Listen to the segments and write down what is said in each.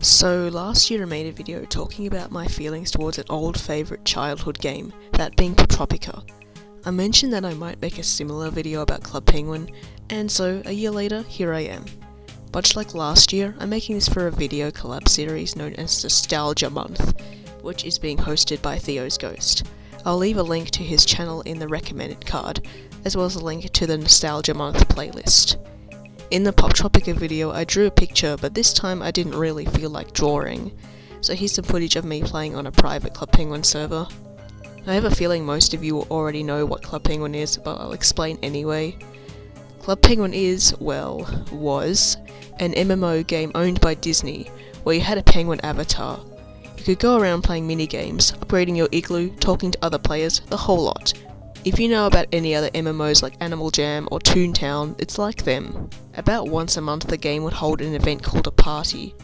So last year I made a video talking about my feelings towards an old favourite childhood game, that being Tropica. I mentioned that I might make a similar video about Club Penguin, and so a year later, here I am. Much like last year, I'm making this for a video collab series known as Nostalgia Month, which is being hosted by Theo's Ghost. I'll leave a link to his channel in the recommended card, as well as a link to the Nostalgia Month playlist. In the Tropica video I drew a picture, but this time I didn't really feel like drawing, so here's some footage of me playing on a private Club Penguin server. I have a feeling most of you already know what Club Penguin is, but I'll explain anyway. Club Penguin was, an MMO game owned by Disney, where you had a penguin avatar. You could go around playing mini-games, upgrading your igloo, talking to other players, the whole lot. If you know about any other MMOs like Animal Jam or Toontown, it's like them. About once a month the game would hold an event called a party.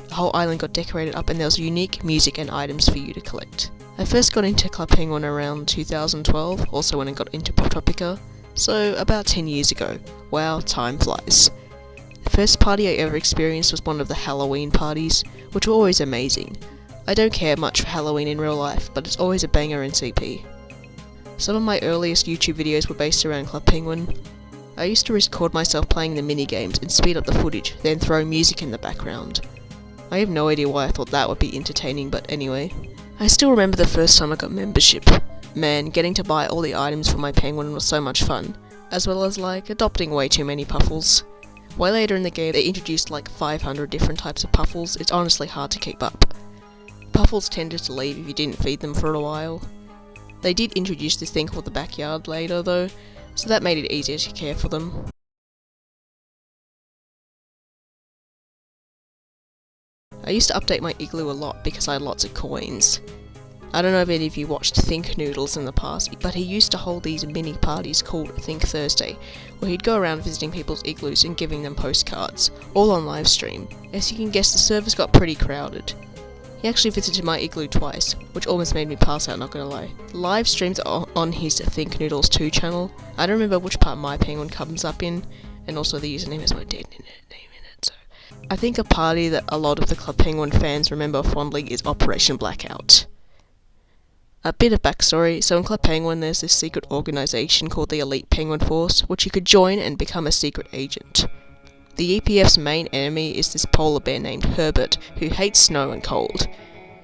The whole island got decorated up and there was unique music and items for you to collect. I first got into Club Penguin around 2012, also when I got into Tropica, so about 10 years ago. Wow, time flies. The first party I ever experienced was one of the Halloween parties, which were always amazing. I don't care much for Halloween in real life, but it's always a banger in CP. Some of my earliest YouTube videos were based around Club Penguin. I used to record myself playing the mini-games and speed up the footage, then throw music in the background. I have no idea why I thought that would be entertaining, but anyway. I still remember the first time I got membership. Man, getting to buy all the items for my penguin was so much fun, as well as adopting way too many puffles. Way later in the game they introduced 500 different types of puffles. It's honestly hard to keep up. Puffles tended to leave if you didn't feed them for a while. They did introduce this thing called the backyard later though, so that made it easier to care for them. I used to update my igloo a lot because I had lots of coins. I don't know if any of you watched Think Noodles in the past, but he used to hold these mini parties called Think Thursday, where he'd go around visiting people's igloos and giving them postcards, all on live stream. As you can guess, the servers got pretty crowded. He actually visited my igloo twice, which almost made me pass out, not gonna lie. The live streams are on his Think Noodles 2 channel. I don't remember which part my penguin comes up in, and also the username is my dead name in it, so. I think a party that a lot of the Club Penguin fans remember fondly is Operation Blackout. A bit of backstory, so in Club Penguin there's this secret organisation called the Elite Penguin Force, which you could join and become a secret agent. The EPF's main enemy is this polar bear named Herbert, who hates snow and cold.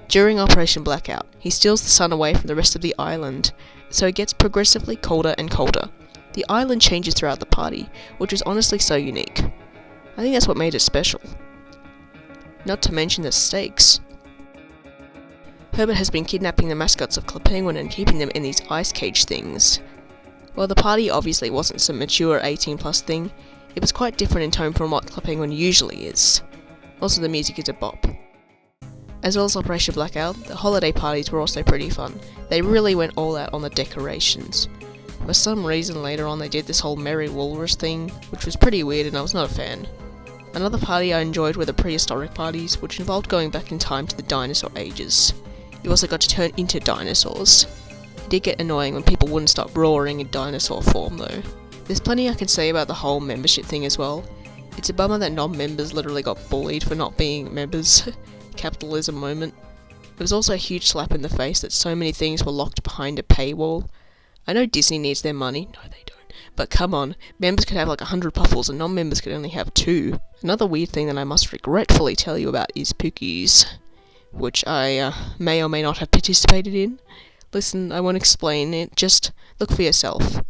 During Operation Blackout, he steals the sun away from the rest of the island, so it gets progressively colder and colder. The island changes throughout the party, which was honestly so unique. I think that's what made it special. Not to mention the stakes. Herbert has been kidnapping the mascots of Club Penguin and keeping them in these ice cage things. While the party obviously wasn't some mature 18+ thing, it was quite different in tone from what Club Penguin usually is. Also the music is a bop. As well as Operation Blackout, the holiday parties were also pretty fun. They really went all out on the decorations. For some reason later on they did this whole Merry Walrus thing, which was pretty weird and I was not a fan. Another party I enjoyed were the prehistoric parties, which involved going back in time to the dinosaur ages. You also got to turn into dinosaurs. It did get annoying when people wouldn't stop roaring in dinosaur form though. There's plenty I can say about the whole membership thing as well. It's a bummer that non-members literally got bullied for not being members. Capitalism moment. It was also a huge slap in the face that so many things were locked behind a paywall. I know Disney needs their money, no they don't, but come on, members could have 100 puffles and non-members could only have 2. Another weird thing that I must regretfully tell you about is Pookies, which I may or may not have participated in. Listen, I won't explain it, just look for yourself.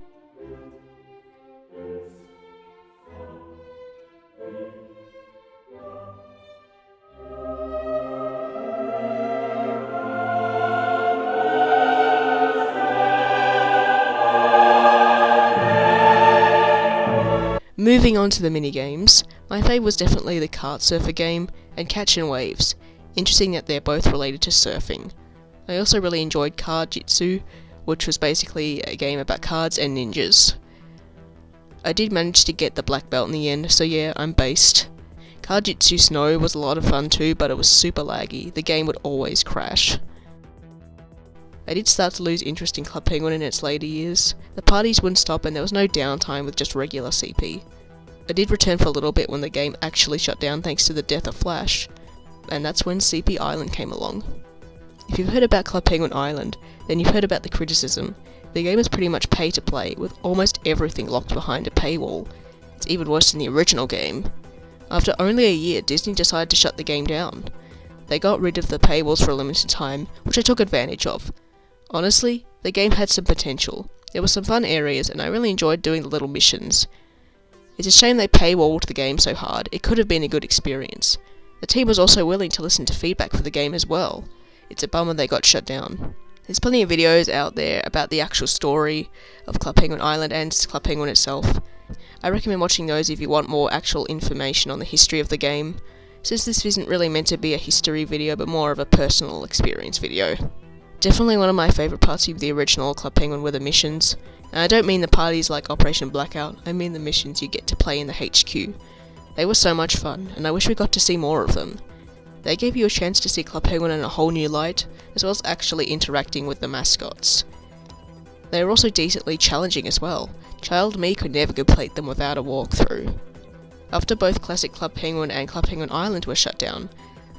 Moving on to the mini-games, my favourite was definitely the Kart Surfer game and Catch and Waves. Interesting that they're both related to surfing. I also really enjoyed Card Jitsu, which was basically a game about cards and ninjas. I did manage to get the black belt in the end, so yeah, I'm based. Card Jitsu Snow was a lot of fun too, but it was super laggy. The game would always crash. I did start to lose interest in Club Penguin in its later years. The parties wouldn't stop and there was no downtime with just regular CP. I did return for a little bit when the game actually shut down thanks to the death of Flash. and that's when CP Island came along. If you've heard about Club Penguin Island, then you've heard about the criticism. The game is pretty much pay to play, with almost everything locked behind a paywall. It's even worse than the original game. After only a year, Disney decided to shut the game down. They got rid of the paywalls for a limited time, which I took advantage of. Honestly, the game had some potential. There were some fun areas, and I really enjoyed doing the little missions. It's a shame they paywalled the game so hard. It could have been a good experience. The team was also willing to listen to feedback for the game as well. It's a bummer they got shut down. There's plenty of videos out there about the actual story of Club Penguin Island and Club Penguin itself. I recommend watching those if you want more actual information on the history of the game, since this isn't really meant to be a history video but more of a personal experience video. Definitely one of my favourite parts of the original Club Penguin were the missions, and I don't mean the parties like Operation Blackout, I mean the missions you get to play in the HQ. They were so much fun, and I wish we got to see more of them. They gave you a chance to see Club Penguin in a whole new light, as well as actually interacting with the mascots. They were also decently challenging as well. Child me could never complete them without a walkthrough. After both Classic Club Penguin and Club Penguin Island were shut down,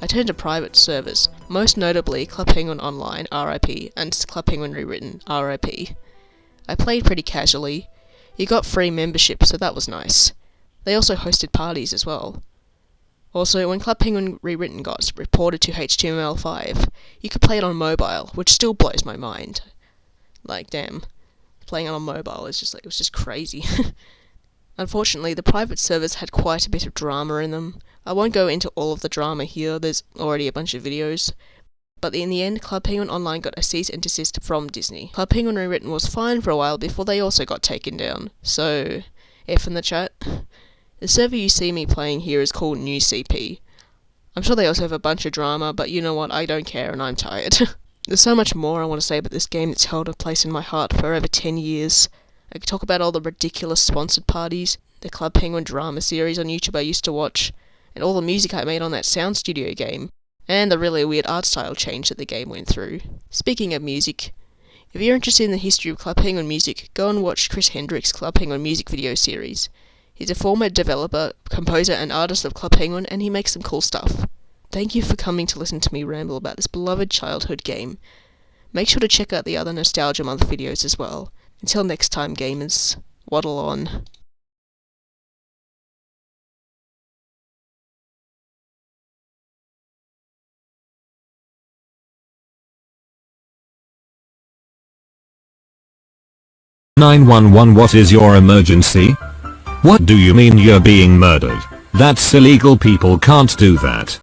I turned to private servers, most notably Club Penguin Online RIP and Club Penguin Rewritten RIP. I played pretty casually. You got free membership, so that was nice. They also hosted parties as well. Also, when Club Penguin Rewritten got reported to HTML5, you could play it on mobile, which still blows my mind. Like, damn. Playing it on mobile is just like, it was just crazy. Unfortunately, the private servers had quite a bit of drama in them. I won't go into all of the drama here, there's already a bunch of videos. But in the end, Club Penguin Online got a cease and desist from Disney. Club Penguin Rewritten was fine for a while before they also got taken down. So, F in the chat. The server you see me playing here is called New CP. I'm sure they also have a bunch of drama, but you know what, I don't care and I'm tired. There's so much more I want to say about this game that's held a place in my heart for over 10 years. I could talk about all the ridiculous sponsored parties, the Club Penguin drama series on YouTube I used to watch, and all the music I made on that sound studio game, and the really weird art style change that the game went through. Speaking of music, if you're interested in the history of Club Penguin music, go and watch Chris Hendrick's Club Penguin music video series. He's a former developer, composer and artist of Club Penguin, and he makes some cool stuff. Thank you for coming to listen to me ramble about this beloved childhood game. Make sure to check out the other Nostalgia Month videos as well. Until next time, gamers, waddle on. "911, what is your emergency? What do you mean you're being murdered? That's illegal, people can't do that."